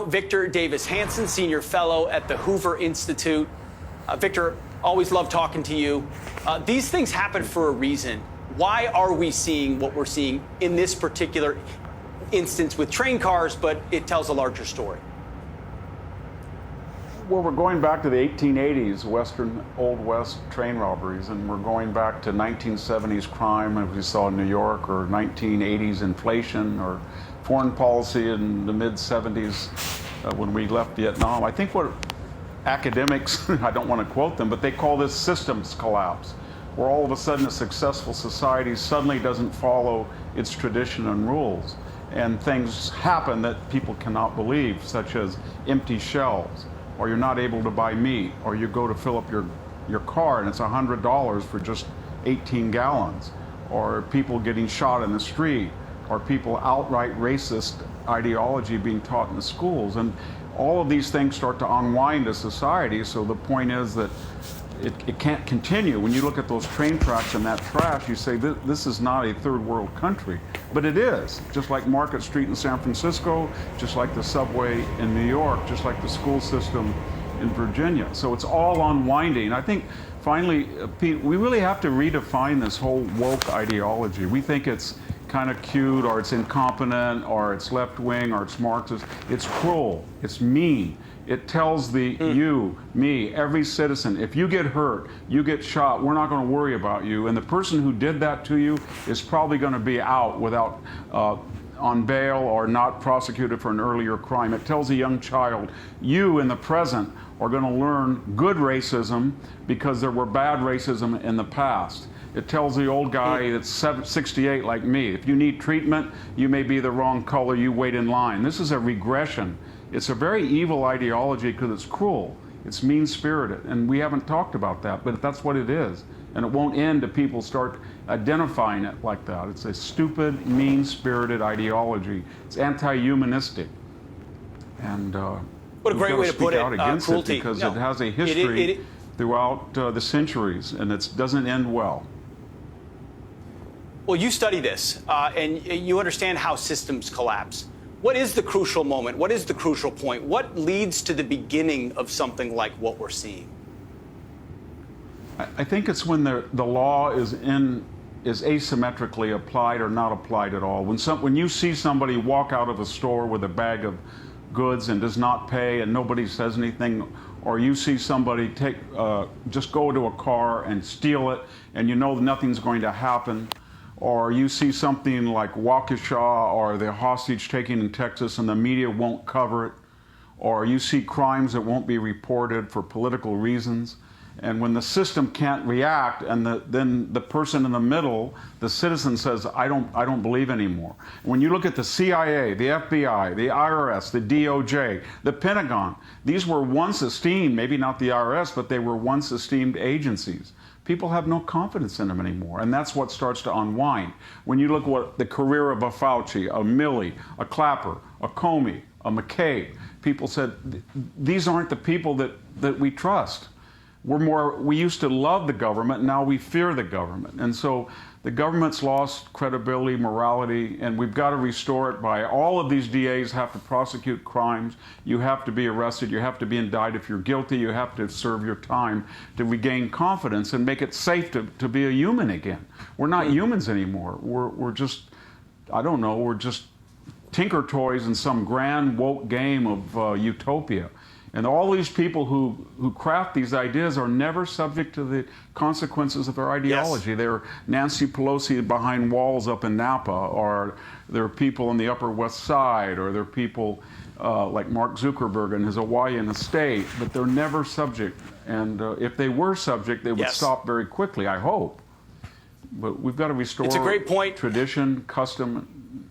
Victor Davis Hanson, Senior Fellow at the Hoover Institute. Victor, always love talking to you. These things happen for a reason. Why are we seeing what we're seeing in this particular instance with train cars, but it tells a larger story? Well, we're going back to the 1880s, Old West train robberies, and we're going back to 1970s crime, as we saw in New York, or 1980s inflation, or foreign policy in the mid-70s when we left Vietnam. I think what academics, I don't want to quote them, but they call this systems collapse, where all of a sudden a successful society suddenly doesn't follow its tradition and rules. And things happen that people cannot believe, such as empty shelves, or you're not able to buy meat, or you go to fill up your car and it's $100 for just 18 gallons, or people getting shot in the street, or people outright racist ideology being taught in the schools. And all of these things start to unwind a society, so the point is that it can't continue. When you look at those train tracks and that trash, you say, this is not a third world country. But it is, just like Market Street in San Francisco, just like the subway in New York, just like the school system in Virginia. So it's all unwinding. I think, finally, Pete, we really have to redefine this whole woke ideology. We think it's kind of cute, or it's incompetent, or it's left-wing, or it's Marxist. It's cruel. It's mean. It tells you, me, every citizen, if you get hurt, you get shot, we're not going to worry about you. And the person who did that to you is probably going to be out without on bail or not prosecuted for an earlier crime. It tells a young child, you in the present are going to learn good racism because there were bad racism in the past. It tells the old guy that's 68 like me, if you need treatment, you may be the wrong color, you wait in line. This is a regression. It's a very evil ideology because it's cruel. It's mean-spirited, and we haven't talked about that, but that's what it is. And it won't end if people start identifying it like that. It's a stupid, mean-spirited ideology. It's anti-humanistic. And what a great way to put it, cruelty. Because it has a history throughout the centuries, and it doesn't end well. Well, you study this, and you understand how systems collapse. What is the crucial moment? What is the crucial point? What leads to the beginning of something like what we're seeing? I think it's when the law is asymmetrically applied or not applied at all. When you see somebody walk out of a store with a bag of goods and does not pay and nobody says anything, or you see somebody just go to a car and steal it and you know nothing's going to happen, or you see something like Waukesha or the hostage taking in Texas and the media won't cover it, or you see crimes that won't be reported for political reasons. And when the system can't react, and then the person in the middle, the citizen, says, I don't believe anymore. When you look at the CIA, the FBI, the IRS, the DOJ, the Pentagon, these were once esteemed, maybe not the IRS, but they were once esteemed agencies. People have no confidence in them anymore, and that's what starts to unwind. When you look at what the career of a Fauci, a Milley, a Clapper, a Comey, a McCabe, people said, these aren't the people that we trust. We used to love the government, now we fear the government. And so the government's lost credibility, morality, and we've got to restore it by all of these DAs have to prosecute crimes. You have to be arrested, you have to be indicted. If you're guilty, you have to serve your time to regain confidence and make it safe to be a human again. We're not humans anymore. We're just, I don't know, we're just tinker toys in some grand woke game of utopia. And all these people who craft these ideas are never subject to the consequences of their ideology. Yes. They're Nancy Pelosi behind walls up in Napa, or there are people on the Upper West Side, or there are people like Mark Zuckerberg and his Hawaiian estate, but they're never subject. And if they were subject, they would stop very quickly, I hope. But we've got to restore it's a great point. Tradition, custom.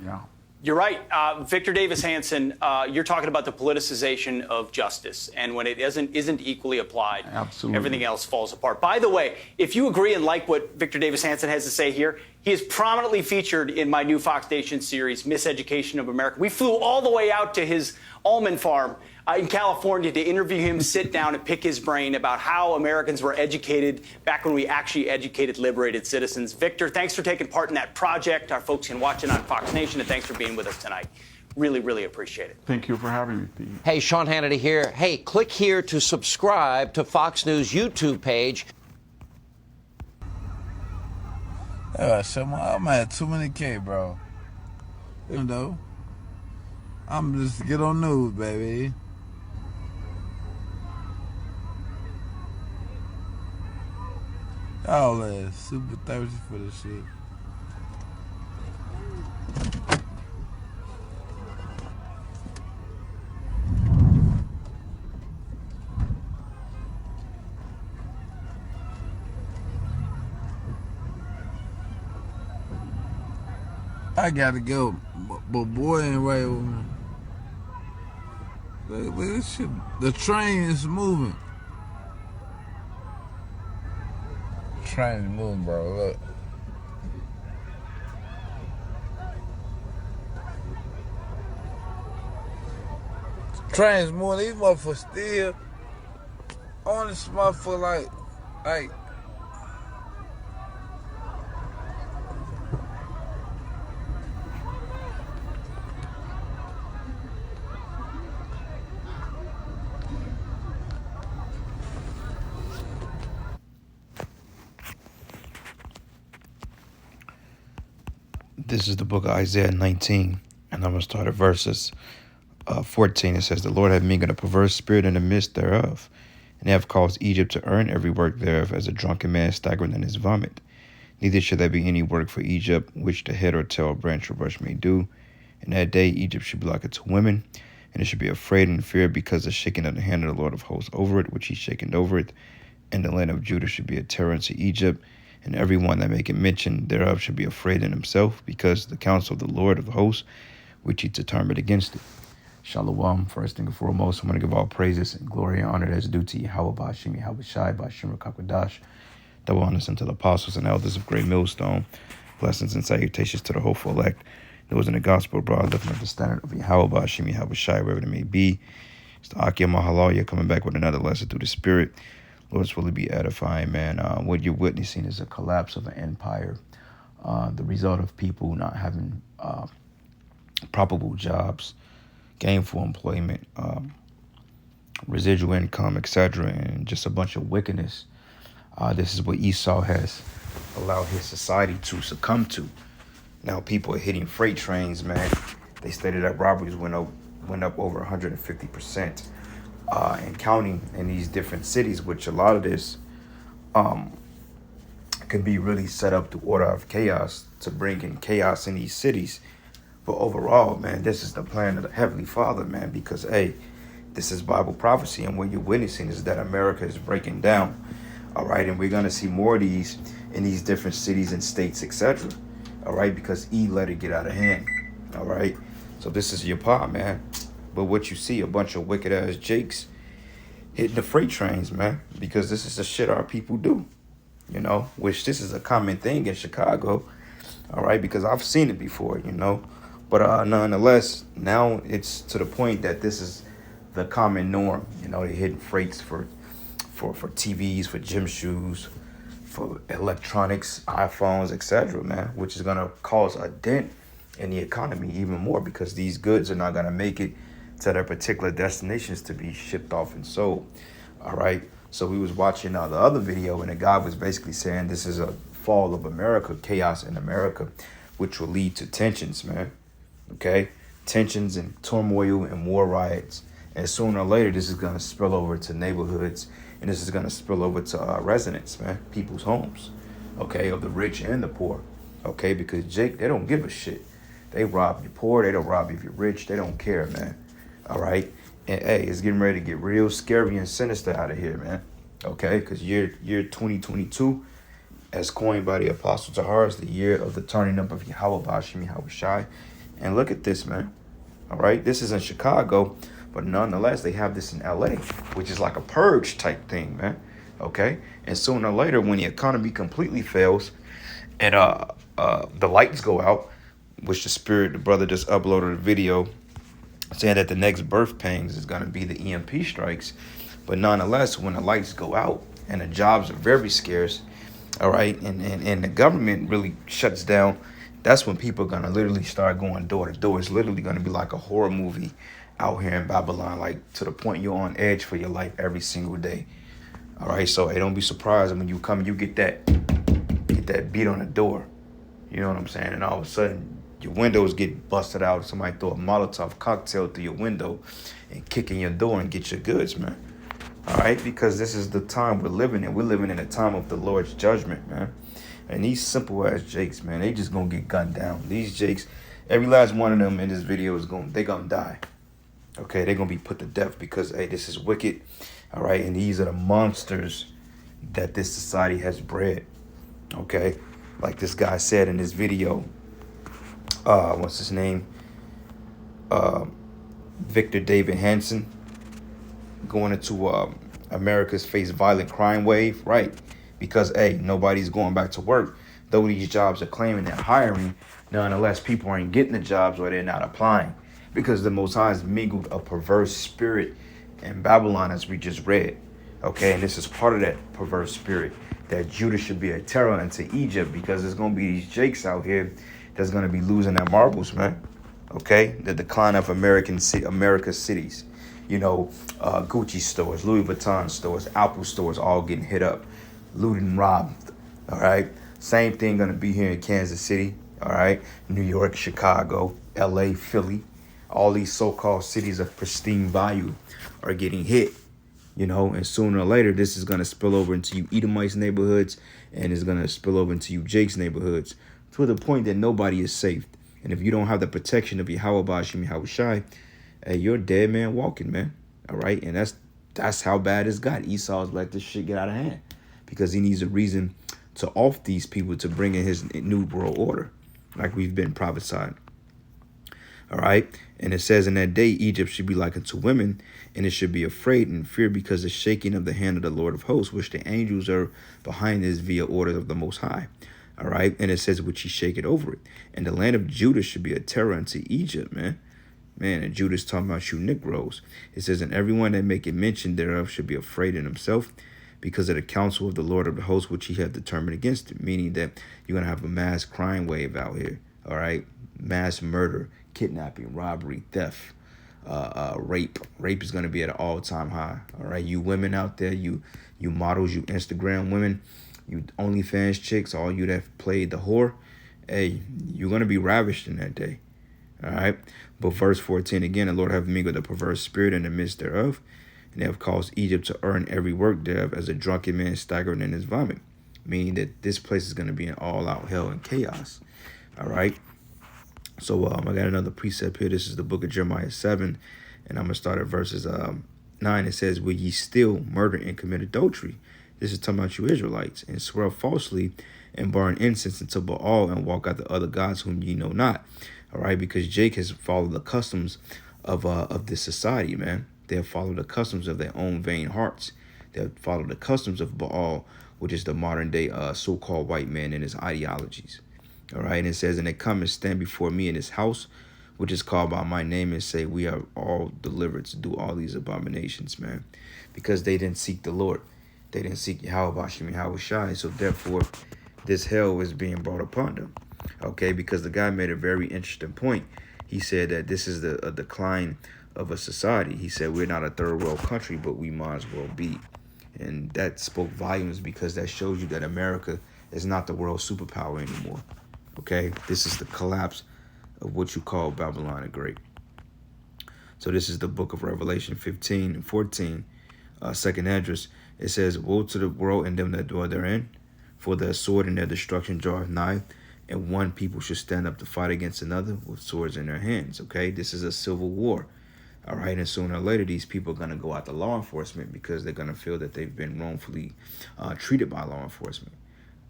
Yeah. You're right. Victor Davis Hanson, you're talking about the politicization of justice. And when it isn't equally applied, absolutely, everything else falls apart. By the way, if you agree and like what Victor Davis Hanson has to say here, he is prominently featured in my new Fox Nation series, Miseducation of America. We flew all the way out to his almond farm in California to interview him, sit down and pick his brain about how Americans were educated back when we actually educated liberated citizens. Victor, thanks for taking part in that project. Our folks can watch it on Fox Nation, and thanks for being with us tonight. Really, really appreciate it. Thank you for having me, Pete. Hey, Sean Hannity here. Hey, click here to subscribe to Fox News YouTube page. I'm at too many K, bro. You know, I'm just get on news, baby. Y'all is super thirsty for this shit. I gotta go, but boy ain't right with me. Look at this shit. The train is moving. Train is moving, bro. Look. Train's moving. These motherfuckers still on this motherfucker like. This is the book of Isaiah 19, and I'm going to start at verses 14. It says, "The Lord hath mingled a perverse spirit in the midst thereof, and they have caused Egypt to earn every work thereof, as a drunken man staggereth in his vomit. Neither shall there be any work for Egypt, which the head or tail or branch or brush may do. In that day Egypt should be like unto women, and it should be afraid and feared, because the shaking of the hand of the Lord of hosts over it, which he shaken over it. And the land of Judah should be a terror unto Egypt, and every one that maketh mention thereof should be afraid in himself, because the counsel of the Lord of hosts, which he determined against it." Shalom. First thing and foremost, I'm going to give all praises and glory and honor that's due to Yahweh Ba'Shem Yahweh Shai Ba'Shem Rakakwadash. Double honors unto the apostles and elders of Great Millstone. Blessings and salutations to the hopeful elect. Those in the gospel abroad, lifting up the standard of Yahweh Ba'Shem Yahweh Shai, wherever it may be. It's the Akia Mahalaya coming back with another lesson through the Spirit. Lord's will be edifying, man. What you're witnessing is a collapse of an empire. The result of people not having probable jobs, gainful employment, residual income, etc., and just a bunch of wickedness. This is what Esau has allowed his society to succumb to. Now people are hitting freight trains, man. They stated that robberies went up over 150%. And counting in these different cities, which a lot of this could be really set up to order of chaos, to bring in chaos in these cities. But overall, man, this is the plan of the Heavenly Father, man, because, hey, this is Bible prophecy, and what you're witnessing is that America is breaking down, all right? And we're going to see more of these in these different cities and states, etc., all right, because let it get out of hand, all right? So this is your part, man. But what you see, a bunch of wicked-ass jakes hitting the freight trains, man, because this is the shit our people do, you know, which this is a common thing in Chicago, all right, because I've seen it before, you know. But nonetheless, now it's to the point that this is the common norm. You know, they're hitting freights for TVs, for gym shoes, for electronics, iPhones, etc., man, which is going to cause a dent in the economy even more, because these goods are not going to make it to their particular destinations to be shipped off and sold. All right. So we was watching the other video, and the guy was basically saying this is a fall of America, chaos in America, which will lead to tensions, man. Okay. Tensions and turmoil and war riots. And sooner or later, this is going to spill over to neighborhoods, and this is going to spill over to residents, man, people's homes, okay, of the rich and the poor, okay, because Jake, they don't give a shit. They rob you poor, they don't rob you if you're rich, they don't care, man, all right? And, hey, it's getting ready to get real scary and sinister out of here, man, okay, because year 2022, as coined by the Apostle Tahar, is the year of the turning up of Yahweh Ba'Shem Yahweh Shai. And look at this, man, all right? This is in Chicago, but nonetheless, they have this in LA, which is like a purge type thing, man. Okay? And sooner or later, when the economy completely fails and the lights go out, which the brother just uploaded a video saying that the next birth pangs is going to be the EMP strikes. But nonetheless, when the lights go out and the jobs are very scarce, all right, and the government really shuts down that's when people are gonna literally start going door to door. It's literally gonna be like a horror movie out here in Babylon, like to the point you're on edge for your life every single day. All right, so hey, don't be surprised when you come, you get that beat on the door. You know what I'm saying? And all of a sudden, your windows get busted out. Somebody throw a Molotov cocktail through your window and kick in your door and get your goods, man. All right, because this is the time we're living in. We're living in a time of the Lord's judgment, man. And these simple ass jakes, man, they just gonna get gunned down. These jakes, every last one of them in this video they gonna die. Okay, they're gonna be put to death because hey, this is wicked. All right, and these are the monsters that this society has bred. Okay, like this guy said in this video. What's his name? Victor David Hansen, going into America's face violent crime wave, right? Because hey, nobody's going back to work. Though these jobs are claiming they're hiring, nonetheless, people aren't getting the jobs or they're not applying. Because the Most High has mingled a perverse spirit in Babylon, as we just read. Okay, and this is part of that perverse spirit, that Judah should be a terror unto Egypt, because there's going to be these jakes out here that's going to be losing their marbles, man. Okay, the decline of America's cities. You know, Gucci stores, Louis Vuitton stores, Apple stores, all getting hit up, looted and robbed. All right, same thing going to be here in Kansas City. All right, New York, Chicago, LA, Philly. All these so-called cities of pristine value are getting hit. You know, and sooner or later, this is going to spill over into you Edomites neighborhoods, and it's going to spill over into you Jake's neighborhoods, to the point that nobody is safe. And if you don't have the protection of Yahweh Bashim Yahushai, hey, you're a dead man walking, man. All right, and that's how bad it's got. Esau's let this shit get out of hand because he needs a reason to off these people to bring in his new world order, like we've been prophesied. All right. And it says in that day, Egypt should be like unto women, and it should be afraid and fear because the shaking of the hand of the Lord of hosts, which the angels are behind this via orders of the Most High. All right. And it says, which he shake it over it. And the land of Judah should be a terror unto Egypt, man. Man, and Judah's talking about you Negroes. It says, and everyone that make it mention thereof should be afraid in himself because of the counsel of the Lord of the hosts, which he hath determined against it. Meaning that you're going to have a mass crime wave out here. All right. Mass murder, kidnapping, robbery, theft, rape. Rape is going to be at an all-time high. All right, you women out there, you models, you Instagram women, you OnlyFans chicks, all you that played the whore, hey, you're going to be ravished in that day. All right, but verse 14 again, the Lord have mingled a perverse spirit in the midst thereof, and they have caused Egypt to earn every work thereof as a drunken man staggering in his vomit, meaning that this place is going to be an all-out hell and chaos. All right. So I got another precept here. This is the book of Jeremiah 7, and I'm going to start at verses 9. It says, will ye still murder and commit adultery? This is talking about you Israelites, and swear falsely and burn incense unto Baal and walk after other gods whom ye know not. All right, because Jake has followed the customs of this society, man. They have followed the customs of their own vain hearts. They have followed the customs of Baal, which is the modern day so-called white man and his ideologies. All right, and it says, and they come and stand before me in this house, which is called by my name, and say, we are all delivered to do all these abominations, man, because they didn't seek the Lord. They didn't seek Yahweh Bashim Yahushai. So therefore, this hell is being brought upon them. Okay, because the guy made a very interesting point. He said that this is a decline of a society. He said we're not a third world country, but we might as well be. And that spoke volumes because that shows you that America is not the world superpower anymore. Okay, this is the collapse of what you call Babylon the Great. So this is the book of Revelation 15 and 14, second address. It says, woe to the world and them that dwell therein, for their sword and their destruction draweth nigh, and one people should stand up to fight against another with swords in their hands. Okay, this is a civil war. All right, and sooner or later, these people are going to go out to law enforcement because they're going to feel that they've been wrongfully treated by law enforcement.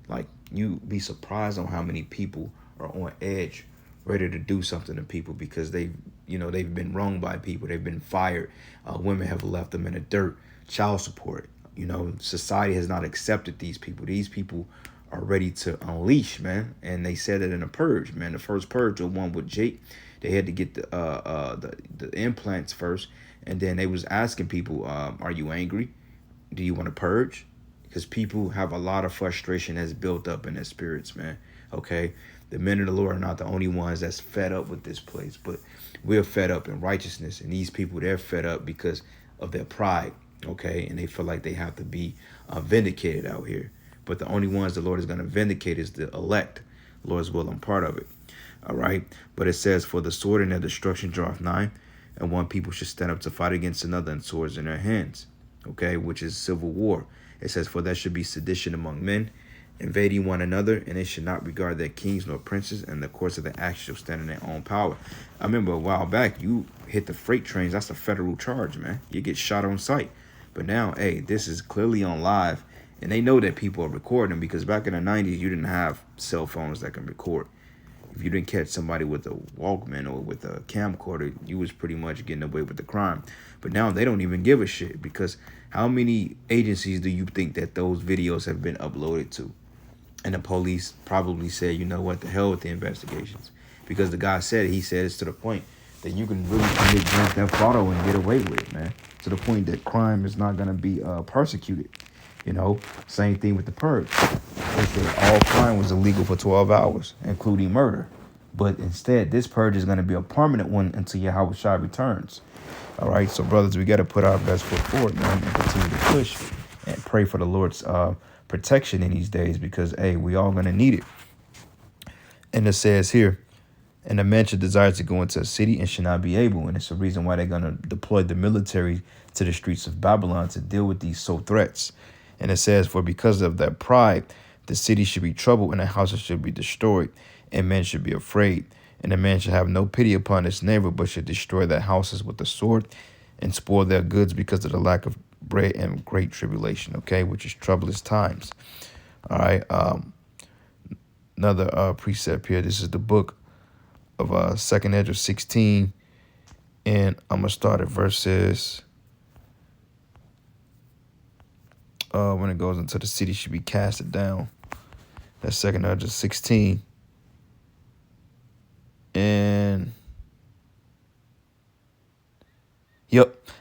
Like, you be surprised on how many people are on edge, ready to do something to people because they've been wronged by people. They've been fired. Women have left them in the dirt. Child support. Society has not accepted these people. These people are ready to unleash, man. And they said it in a purge, man. The first purge, the one with Jake, they had to get the implants first, and then they was asking people, "Are you angry? Do you want to purge?" Because people have a lot of frustration that's built up in their spirits, man. Okay, The men of the Lord are not the only ones that's fed up with this place, but we're fed up in righteousness. And these people, they're fed up because of their pride, okay? And they feel like they have to be vindicated out here. But the only ones the Lord is going to vindicate is the elect. Lord's will, I'm part of it. All right. But it says, for the sword and their destruction draweth nigh, and one people should stand up to fight against another, and swords in their hands. Okay, which is civil war. It says, for there should be sedition among men, invading one another, and they should not regard their kings nor princes, and the course of the act shall stand in their own power. I remember a while back, you hit the freight trains, that's a federal charge, man. You get shot on sight. But now, hey, this is clearly on live, and they know that people are recording, because back in the 90s, you didn't have cell phones that can record. If you didn't catch somebody with a Walkman or with a camcorder, you was pretty much getting away with the crime. But now they don't even give a shit, because how many agencies do you think that those videos have been uploaded to? And the police probably said, you know what, the hell with the investigations. Because the guy said it, he said it's to the point that you can really commit Grand Theft Auto and get away with it, man. To the point that crime is not going to be persecuted. You know, same thing with the purge. They said all crime was illegal for 12 hours, including murder. But instead, this purge is going to be a permanent one until Yahweh Shai returns. All right, so brothers, we got to put our best foot forward, man, and continue to push and pray for the Lord's protection in these days, because, hey, we all going to need it. And it says here, and a man should desire to go into a city and should not be able. And it's the reason why they're going to deploy the military to the streets of Babylon to deal with these threats. And it says, for because of their pride, the city should be troubled and the houses should be destroyed, and men should be afraid. And a man should have no pity upon his neighbor, but should destroy their houses with the sword and spoil their goods because of the lack of bread and great tribulation, okay, which is troublous times. All right. Another precept here. This is the book of 2nd Ezra 16. And I'm going to start at verses... when it goes into the city should be casted down. That's 2nd Ezra 16. And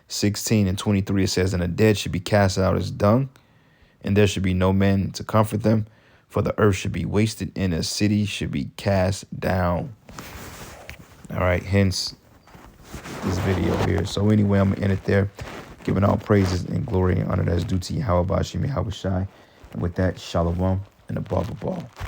16 and 23, it says, and the dead should be cast out as dung, and there should be no man to comfort them, for the earth should be wasted, and the city should be cast down. All right, hence this video here. So anyway, I'm going to end it there. Giving all praises and glory and honor that is due to Yahweh Bashim Yahweh Shai. And with that, shalom and above all.